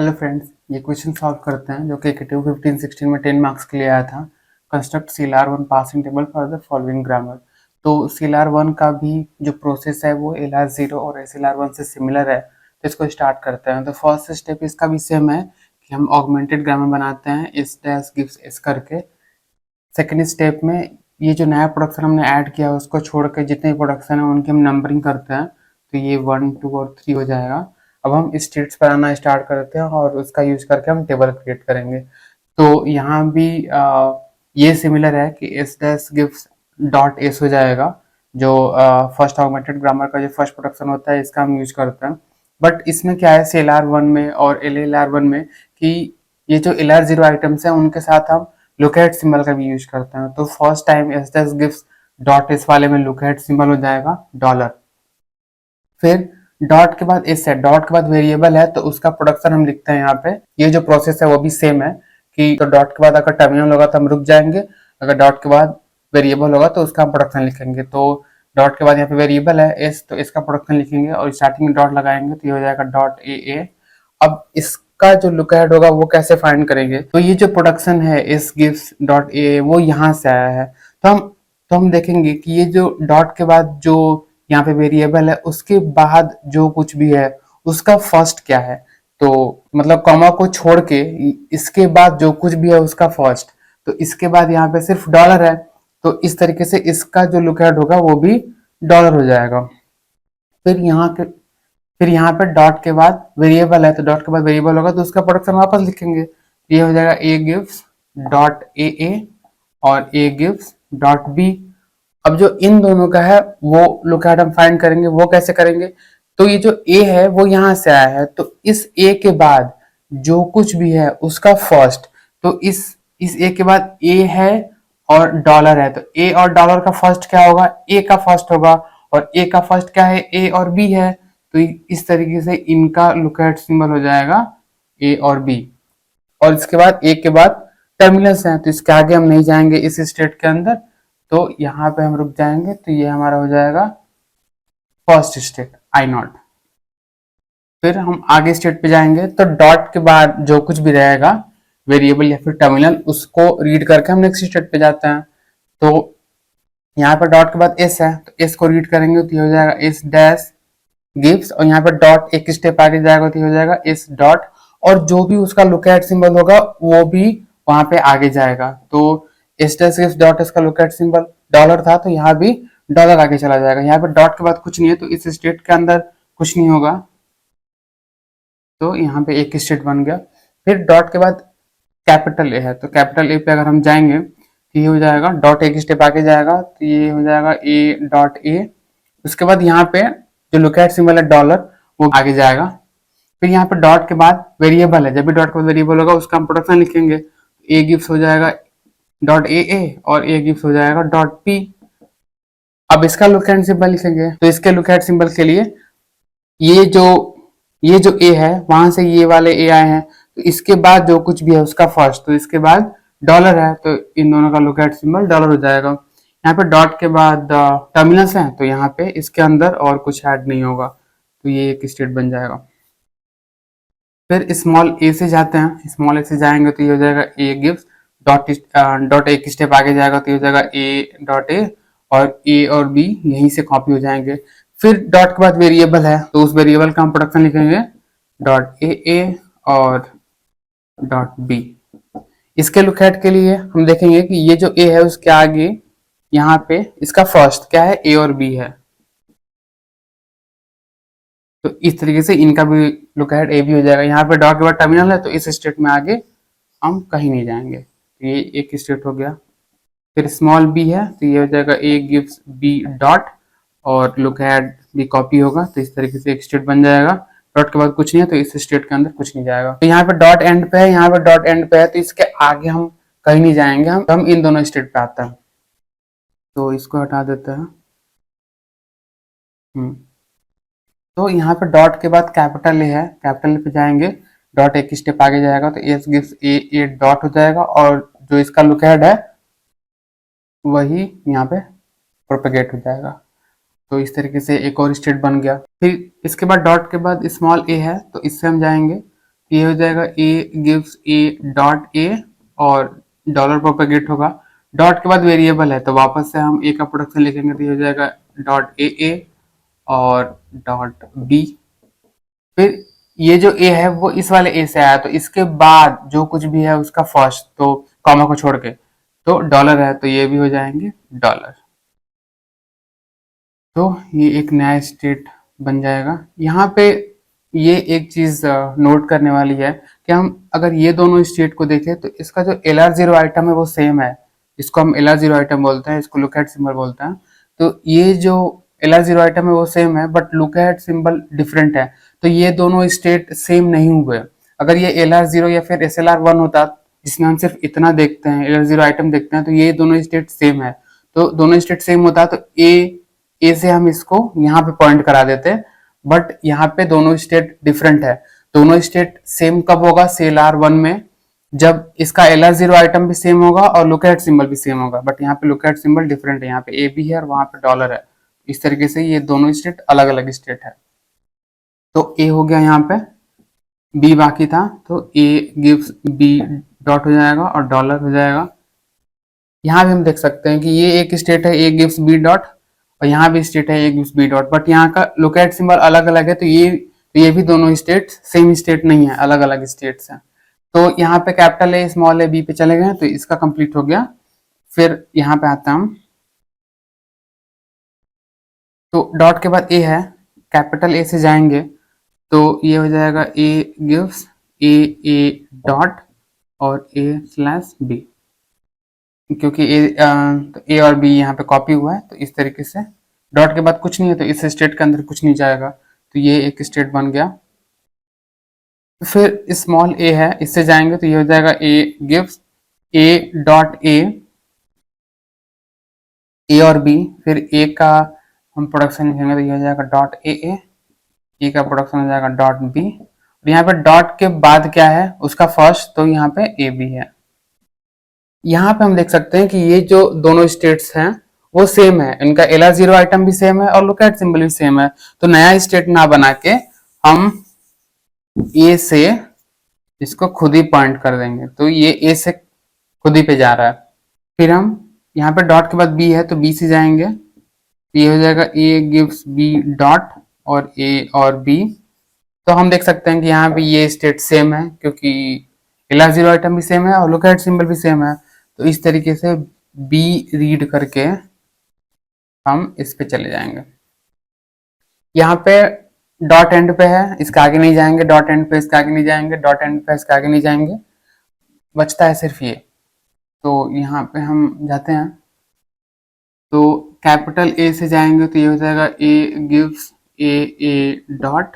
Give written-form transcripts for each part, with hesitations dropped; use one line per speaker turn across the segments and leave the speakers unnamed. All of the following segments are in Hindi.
हेलो फ्रेंड्स, ये क्वेश्चन सॉल्व करते हैं जो कि KTU 15-16 में 10 मार्क्स के लिए आया था। Construct CLR1 passing table for the following grammar. तो CLR1 का भी जो प्रोसेस है वो LR0 और SLR1 से सिमिलर है, तो इसको स्टार्ट करते हैं। तो फर्स्ट स्टेप इसका भी सेम है कि हम ऑगमेंटेड ग्रामर बनाते हैं इस डैश गिव्स एस करके। सेकेंड स्टेप में ये जो नया प्रोडक्शन हमने ऐड किया है उसको छोड़ के जितने प्रोडक्शन है उनकी हम नंबरिंग करते हैं, तो ये 1, 2 और 3 हो जाएगा। अब हम स्टेट्स पर आना स्टार्ट करते हैं और उसका यूज करके हम टेबल क्रिएट करेंगे। तो यहाँ भी ये सिमिलर है कि S dash gives dot S हो जाएगा, जो फर्स्ट ऑगमेंटेड ग्रामर का जो फर्स्ट प्रोडक्शन होता है इसका हम यूज करते हैं। बट इसमें क्या है CLR1 में और LLR1 में कि ये जो LR0 आइटम्स हैं उनके साथ हम लुकएट सिंबल का भी यूज करते हैं। तो first time S dash gives dot S वाले में लुकएट सिंबल हो जाएगा डॉलर। फिर डॉट के बाद एस है, डॉट के बाद वेरिएबल है तो उसका प्रोडक्शन हम लिखते हैं यहाँ पे। ये जो प्रोसेस है वो भी सेम है कि तो डॉट के बाद अगर टर्मिनल होगा तो हम रुक जाएंगे, अगर डॉट के बाद वेरिएबल होगा तो उसका हम प्रोडक्शन लिखेंगे। तो डॉट के बाद यहाँ पे वेरिएबल है एस, तो इसका प्रोडक्शन लिखेंगे और स्टार्टिंग में डॉट लगाएंगे तो ये हो जाएगा डॉट ए। अब इसका जो लुक अहेड होगा वो कैसे फाइंड करेंगे, तो ये जो प्रोडक्शन है एस गिव्स डॉट ए वो यहाँ से आया है। तो हम देखेंगे कि ये जो डॉट के बाद जो यहाँ पे वेरिएबल है उसके बाद जो कुछ भी है उसका फर्स्ट क्या है। तो मतलब कॉमा को छोड़ के इसके बाद जो कुछ भी है उसका फर्स्ट, तो इसके बाद यहाँ पे सिर्फ डॉलर है, तो इस तरीके से इसका जो लुक अहेड होगा वो भी डॉलर हो जाएगा। फिर यहाँ पे डॉट के बाद वेरिएबल है, तो डॉट के बाद वेरिएबल होगा तो उसका प्रोडक्शन वापस लिखेंगे। ये हो जाएगा ए गिव्स डॉट ए और ए गिव्स डॉट बी। अब जो इन दोनों का है वो लुक एट हम फाइंड करेंगे, वो कैसे करेंगे। तो ये जो ए है वो यहाँ से आया है, तो इस ए के बाद जो कुछ भी है उसका फर्स्ट, तो इस ए के बाद ए है और डॉलर है, तो ए और डॉलर का फर्स्ट क्या होगा, ए का फर्स्ट होगा, और ए का फर्स्ट क्या है, ए और बी है। तो इस तरीके से इनका लुक एट सिंबल हो जाएगा ए और बी। और इसके बाद ए के बाद टर्मिनल्स हैं, तो इसके आगे हम नहीं जाएंगे इस स्टेट के अंदर, तो यहाँ पे हम रुक जाएंगे। तो ये हमारा हो जाएगा फर्स्ट स्टेट I0। फिर हम आगे स्टेट पे जाएंगे तो डॉट के बाद जो कुछ भी रहेगा वेरिएबल या फिर टर्मिनल उसको रीड करके हम नेक्स्ट स्टेट पे जाते हैं। तो यहाँ पर डॉट के बाद एस है, तो एस को रीड करेंगे तो ये हो जाएगा एस डैश गिव्स, और यहाँ पर डॉट एक स्टेप आगे जाएगा तो ये हो जाएगा एस डॉट, और जो भी उसका लुक एट सिंबल होगा वो भी वहां पे आगे जाएगा। तो S dash gives dot S का लुक एट सिंबल डॉलर था, तो यहाँ भी डॉलर आगे चला जाएगा। यहाँ पे डॉट के बाद कुछ नहीं है तो इस स्टेट के अंदर कुछ नहीं होगा, तो यहाँ पे एक स्टेट बन गया। फिर डॉट के बाद कैपिटल ए है, तो कैपिटल ए पे अगर हम जाएंगे तो ये हो जाएगा डॉट एक स्टेप आगे जाएगा, तो ये हो जाएगा ए डॉट ए। उसके बाद यहाँ पे जो लुक एट सिंबल है डॉलर वो आगे जाएगा। फिर यहाँ पे डॉट के बाद वेरिएबल है, जब भी डॉट के बाद वेरिएबल होगा उसका हम प्रोडक्शन लिखेंगे। ए गिव्स हो जाएगा डॉट ए और ए गिव्स हो जाएगा डॉट पी। अब इसका लुक एट सिंबल लिखेंगे, तो इसके लुक एट सिंबल के लिए ये जो ए है वहां से ये वाले ए आए हैं, तो इसके बाद जो कुछ भी है उसका फर्स्ट, तो इसके बाद डॉलर है, तो इन दोनों का लुक एट सिंबल डॉलर हो जाएगा। यहाँ पे डॉट के बाद टर्मिनल्स हैं, तो यहाँ पे इसके अंदर और कुछ ऐड नहीं होगा, तो ये एक स्टेट बन जाएगा। फिर स्मॉल ए से जाते हैं, स्मॉल ए से जाएंगे तो ये हो जाएगा ए गिव्स डॉट एक स्टेप आगे जाएगा तो ये हो जाएगा ए डॉट ए, और ए और बी यहीं से कॉपी हो जाएंगे। फिर डॉट के बाद वेरिएबल है, तो उस वेरिएबल का हम प्रोडक्शन लिखेंगे डॉट ए और डॉट बी। इसके लुक एट के लिए हम देखेंगे कि ये जो ए है उसके आगे यहाँ पे इसका फर्स्ट क्या है, ए और बी है, तो इस तरीके से इनका भी लुक एट ए बी हो जाएगा। यहाँ पे डॉट के बाद टर्मिनल है, तो इस स्टेट में आगे हम कहीं नहीं जाएंगे, तो ये एक स्टेट हो गया। फिर स्मॉल बी है, तो ये हो जाएगा ए गिव्स बी डॉट, और लुक एट भी कॉपी होगा, तो इस तरीके से एक स्टेट बन जाएगा। डॉट के बाद कुछ नहीं है तो इस स्टेट के अंदर कुछ नहीं जाएगा। तो यहाँ पे डॉट एंड पे है, यहाँ पे डॉट एंड पे है, तो इसके आगे हम कहीं नहीं जाएंगे, हम इन दोनों स्टेट पे आते हैं, तो इसको हटा देते हैं। तो यहाँ पे डॉट के बाद कैपिटल ए है, कैपिटल ए पे जाएंगे, डॉट एक स्टेप आगे जाएगा तो एस गिव्स ए डॉट हो जाएगा, और जो इसका लुक एट है वही यहाँ पे प्रोपेगेट हो जाएगा। तो इस तरीके से एक और स्टेट बन गया। फिर इसके बाद डॉट के बाद स्मॉल ए है, तो इससे हम जाएंगे ये हो जाएगा A gives A dot A और डॉलर प्रोपेगेट होगा। डॉट के बाद वेरिएबल है तो वापस से हम ए का प्रोडक्शन लिखेंगे तो ये हो जाएगा डॉट ए और डॉट बी। फिर ये जो ए है वो इस वाले ए से आया तो इसके बाद जो कुछ भी है उसका फर्स्ट तो कॉमा को छोड़ के तो डॉलर है तो ये भी हो जाएंगे डॉलर। तो ये एक नया स्टेट बन जाएगा। यहाँ पे ये एक चीज नोट करने वाली है कि हम अगर ये दोनों स्टेट को देखें तो इसका जो LR0 आइटम है वो सेम है। इसको हम LR0 आइटम बोलते हैं, इसको लुक एट सिंबल बोलते हैं। तो ये जो LR0 आइटम है वो सेम है but look at symbol different है। तो ये दोनों स्टेट सेम नहीं हुए। अगर ये LR0 या फिर SLR1 होता जिसमें हम सिर्फ इतना देखते हैं, LR0 आइटम देखते हैं, तो ये दोनों स्टेट सेम है। तो दोनों स्टेट सेम होता तो ए से हम इसको यहाँ पे पॉइंट करा देते, बट यहाँ पे दोनों स्टेट डिफरेंट है। दोनों स्टेट सेम कब होगा? CLR1 में, जब इसका LR0 आइटम भी सेम होगा और लुक एट सिंबल भी सेम होगा। बट यहाँ पे लुक एट सिंबल डिफरेंट है, यहाँ पे ए भी है और वहां पे डॉलर है। इस तरीके से ये दोनों स्टेट अलग अलग स्टेट है। तो ए हो गया, यहाँ पे बी बाकी था तो ए गिव्स बी डॉट हो जाएगा और डॉलर हो जाएगा। यहाँ भी हम देख सकते हैं कि ये एक स्टेट है ए गिव्स बी डॉट और यहाँ भी स्टेट है A gives B dot, but यहाँ का लोकेट सिंबल अलग अलग है। तो ये भी दोनों स्टेट सेम स्टेट नहीं है, अलग अलग स्टेट्स हैं। तो यहाँ पे capital A small A B पे चले गए तो इसका कंप्लीट हो गया। फिर यहाँ पे आता हम तो डॉट के बाद ए है, कैपिटल ए से जाएंगे तो ये हो जाएगा ए गिव्स ए डॉट और ए स्लैश बी, क्योंकि ए और बी यहाँ पे कॉपी हुआ है। तो इस तरीके से डॉट के बाद कुछ नहीं है तो इस स्टेट के अंदर कुछ नहीं जाएगा, तो ये एक स्टेट बन गया। फिर स्मॉल ए है, इससे जाएंगे तो ये हो जाएगा A gives A dot A और बी। फिर ए का हम प्रोडक्शन लिखेंगे तो ये हो जाएगा डॉट ए का प्रोडक्शन हो जाएगा डॉट बी। और यहाँ पे डॉट के बाद क्या है उसका फर्स्ट, तो यहाँ पे ए बी है। यहाँ पे हम देख सकते हैं कि ये जो दोनों स्टेट्स हैं वो सेम है, इनका LR0 आइटम भी सेम है और लुकएट सिंबल भी सेम है। तो नया स्टेट ना बना के हम ए से इसको खुद ही पॉइंट कर देंगे, तो ये ए से खुद ही पे जा रहा है। फिर हम यहाँ पे डॉट के बाद बी है तो बी से जाएंगे, ये हो जाएगा ए गिव्स बी डॉट और ए और बी। तो हम देख सकते हैं कि यहाँ पे ये स्टेट सेम है क्योंकि LR0 आइटम भी सेम है और लुकएट सिंबल भी सेम है। तो इस तरीके से बी रीड करके हम इस पे चले जाएंगे। यहाँ पे डॉट एंड पे है, इसके आगे नहीं जाएंगे, डॉट एंड पे इसके आगे नहीं जाएंगे, डॉट एंड पे इसके आगे नहीं जाएंगे, बचता है सिर्फ ये। तो यहाँ पे हम जाते हैं तो कैपिटल ए से जाएंगे तो ये हो जाएगा ए गिव्स ए डॉट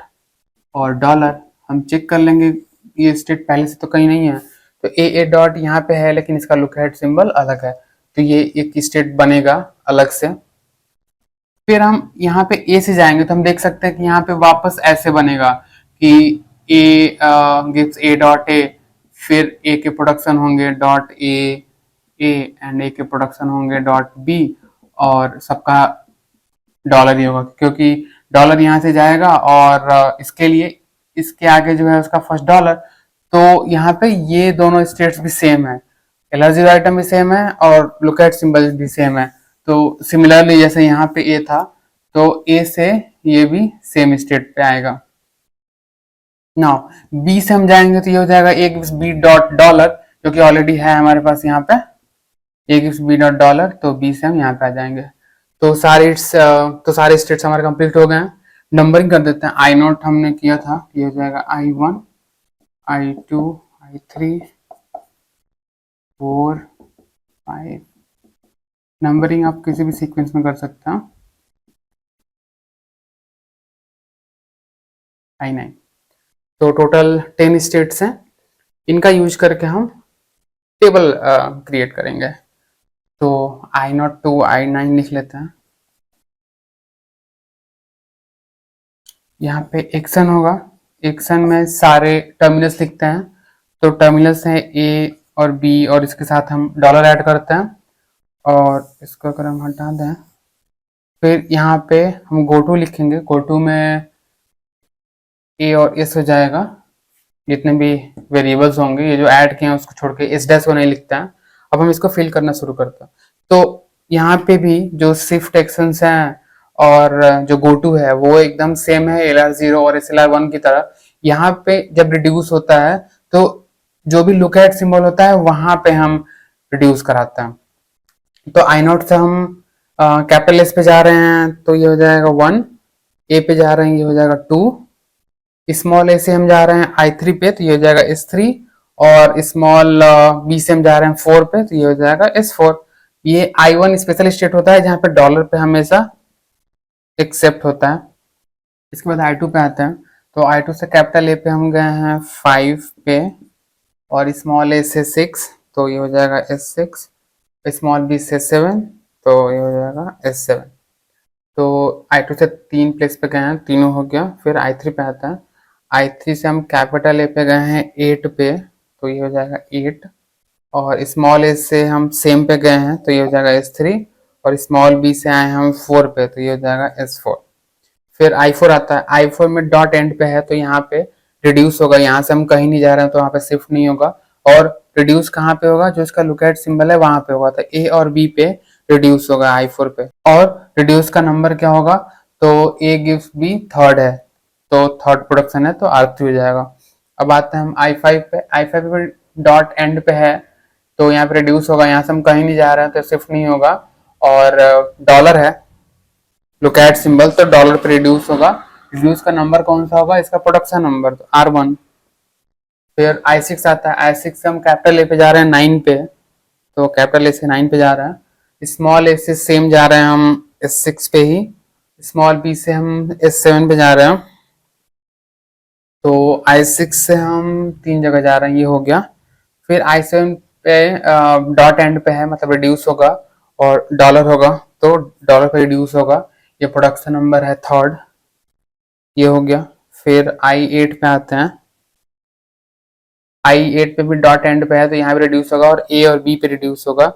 और डॉलर। हम चेक कर लेंगे ये स्टेट पहले से तो कहीं नहीं है, तो ए डॉट यहाँ पे है लेकिन इसका लुक हेड सिंबल अलग है, तो ये एक स्टेट बनेगा अलग से। फिर हम यहाँ पे ए से जाएंगे तो हम देख सकते हैं कि यहाँ पे वापस ऐसे बनेगा कि A gives A dot A, फिर ए के प्रोडक्शन होंगे डॉट ए एंड ए के प्रोडक्शन होंगे डॉट बी और सबका डॉलर ही होगा क्योंकि डॉलर यहाँ से जाएगा और इसके लिए इसके आगे जो है उसका फर्स्ट डॉलर। तो यहाँ पे ये दोनों स्टेट्स भी सेम है, LR0 आइटम भी सेम है और लुकएट सिंबल भी सेम है। तो सिमिलरली जैसे यहाँ पे ए था तो ए से ये भी सेम स्टेट पे आएगा। नाउ बी से हम जाएंगे तो ये हो जाएगा A gives B dot dollar, जो कि ऑलरेडी है हमारे पास यहाँ पे A gives B dot dollar, तो बी से हम यहाँ पे आ जाएंगे। तो सारे स्टेट्स हमारे कंप्लीट हो गए हैं। नंबरिंग कर देते हैं। आई नोट हमने किया था, ये हो जाएगा I1 I2 I3 4 5। नंबरिंग आप किसी भी सीक्वेंस में कर सकते हैं। I9। तो टोटल 10 स्टेट्स हैं, इनका यूज करके हम टेबल क्रिएट करेंगे। तो I0 to I9 लिख लेते हैं। यहाँ पे एक्शन होगा, एक्शन में सारे टर्मिनल्स लिखते हैं। तो टर्मिनल्स हैं ए और बी और इसके साथ हम डॉलर ऐड करते हैं और इसको अगर हम हटा दें फिर यहाँ पे हम गो टू लिखेंगे। गो टू में ए और एस हो जाएगा जितने भी वेरिएबल्स होंगे ये जो ऐड किए हैं उसको छोड़ के इस डैश को नहीं लिखता है। अब हम इसको फिल करना शुरू करते हैं। तो यहाँ पे भी जो शिफ्ट एक्शंस हैं और जो गो टू है वो एकदम सेम है LR0 और SLR1 की तरह। यहाँ पे जब रिड्यूस होता है तो जो भी लुक एट सिंबल होता है वहां पे हम रिड्यूस कराते हैं। तो आई नोट से हम कैपिटल एस पे जा रहे हैं तो ये हो जाएगा 1, ए पे जा रहे हैं ये हो जाएगा 2, स्मॉल ए से हम जा रहे हैं I3 पे तो ये हो जाएगा S3, और स्मॉल बी से हम जा रहे हैं 4 पे तो ये हो जाएगा S4। ये I1 स्पेशल स्टेट होता है जहाँ पे डॉलर पे हमेशा एक्सेप्ट होता है। इसके बाद I2 पे आते हैं। तो I2 से कैपिटल ए पे हम गए हैं 5 पे, और स्मॉल ए से 6 तो ये हो जाएगा S6, स्मॉल बी से 7 तो ये हो जाएगा S7। तो I2 से 3 प्लेस पे गए हैं, तीनों हो गया। फिर I3 पे आता है। I3 से हम कैपिटल ए पे गए हैं 8 पे तो ये हो जाएगा 8, और स्मॉल ए से हम सेम पे गए हैं तो ये हो जाएगा S3, और स्मॉल बी से आए हैं हम 4 पे तो ये हो जाएगा S4। फिर I4 आता है। I4 में डॉट एंड पे है तो यहाँ पे रिड्यूस होगा, यहाँ से हम कहीं नहीं जा रहे हैं तो वहाँ पे शिफ्ट नहीं होगा। और रिड्यूस कहाँ पे होगा, जो इसका लुक एट सिंबल है वहां पे होगा। तो ए और बी पे रिड्यूस होगा I4 पे। और रिड्यूस का नंबर क्या होगा, तो ए गिव्स बी थर्ड है तो थर्ड प्रोडक्शन है तो R3 हो जाएगा। अब आते हैं हम I5 पे। I5 पे डॉट एंड पे है तो यहाँ पे रिड्यूस होगा, यहाँ से हम कहीं नहीं जा रहे हैं तो शिफ्ट नहीं होगा। और डॉलर है लुक एट सिंबल तो डॉलर पे रिड्यूस होगा। रिड्यूस का नंबर कौन सा होगा, इसका प्रोडक्शन नंबर तो R1। फिर I6 आता है। I6 से हम कैपिटल ए पे जा रहे हैं 9 पे तो कैपिटल ए से 9 पे जा रहे हैं। स्मॉल ए से सेम जा रहे हैं हम S6 पे ही। स्मॉल बी से हम S7 पे जा रहे हैं। तो I6 से हम 3 जगह जा रहे हैं, ये हो गया। फिर I7 पे डॉट एंड पे है मतलब रिड्यूस होगा, और डॉलर होगा तो डॉलर पे रिड्यूस होगा। ये प्रोडक्शन नंबर है थर्ड, ये हो गया। फिर I8 पे आते हैं। I8 पे भी डॉट एंड पे है तो यहाँ पे रिड्यूस होगा, और ए और बी पे रिड्यूस होगा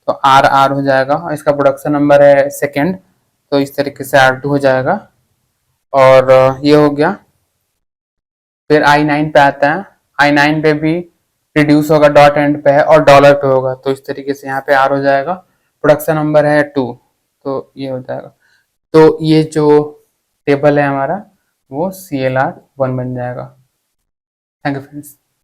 तो R हो जाएगा, और इसका प्रोडक्शन नंबर है सेकेंड तो इस तरीके से R2 हो जाएगा। और ये हो गया। फिर I9 पे आता है। I9 पे भी रिड्यूस होगा, डॉट एंड पे है और डॉलर पे होगा तो इस तरीके से यहाँ पे R हो जाएगा। प्रोडक्शन नंबर है 2 तो ये हो जाएगा। तो ये जो टेबल है हमारा वो CLR1 बन जाएगा। Thank you friends.